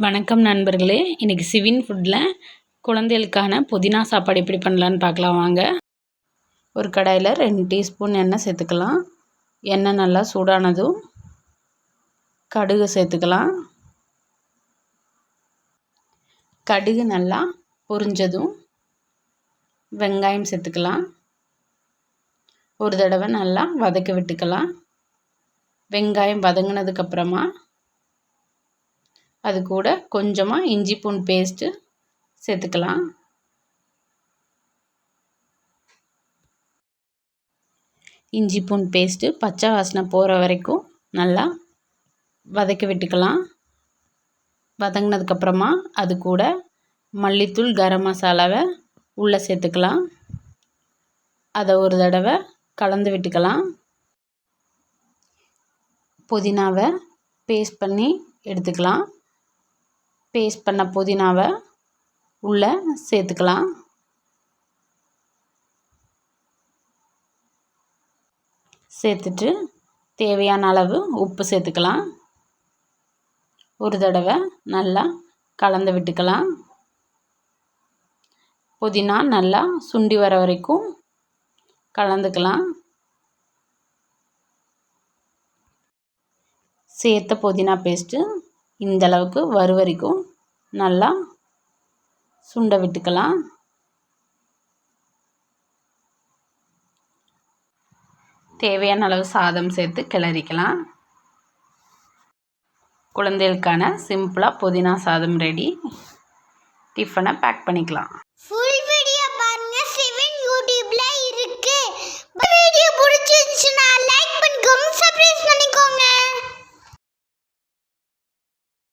வணக்கம் நண்பர்களே. இன்றைக்கி சிவின் ஃபுட்டில் குழந்தைகளுக்கான புதினா சாப்பாடு எப்படி பண்ணலான்னு பார்க்கலாம் வாங்க. ஒரு கடாயில் 2 டீஸ்பூன் எண்ணெய் சேர்த்துக்கலாம். எண்ணெய் நல்லா சூடானதும் கடுகு சேர்த்துக்கலாம். கடுகு நல்லா பொரிஞ்சதும் வெங்காயம் சேர்த்துக்கலாம். ஒரு தடவை நல்லா வதக்கி விட்டுக்கலாம். வெங்காயம் வதங்கினதுக்கப்புறமா அது கூட கொஞ்சமாக இஞ்சி பூண்டு பேஸ்ட்டு சேர்த்துக்கலாம். இஞ்சி பூண்டு பேஸ்ட்டு பச்சை வாசனை போகிற வரைக்கும் நல்லா வதக்கி விட்டுக்கலாம். வதங்கினதுக்கப்புறமா அது கூட மல்லித்தூள் கரம் மசாலாவை உள்ளே சேர்த்துக்கலாம். அதை ஒரு தடவை கலந்து விட்டுக்கலாம். புதினாவை பேஸ்ட் பண்ணி எடுத்துக்கலாம். பேஸ்ட் பண்ண புதினாவை உள்ளே சேர்த்துக்கலாம். சேர்த்துட்டு தேவையான அளவு உப்பு சேர்த்துக்கலாம். ஒரு தடவை நல்லா கலந்து விட்டுக்கலாம். புதினா நல்லா சுண்டி வர வரைக்கும் கலந்துக்கலாம். சேர்த்த புதினா பேஸ்ட்டு இந்தளவுக்கு வரைக்கும் நல்லா சுண்ட விட்டுக்கலாம். தேவையான அளவு சாதம் சேர்த்து கிளறிக்கலாம். குழந்தைகளுக்கான சிம்பிளாக புதினா சாதம் ரெடி. டிஃபனை பேக் பண்ணிக்கலாம்.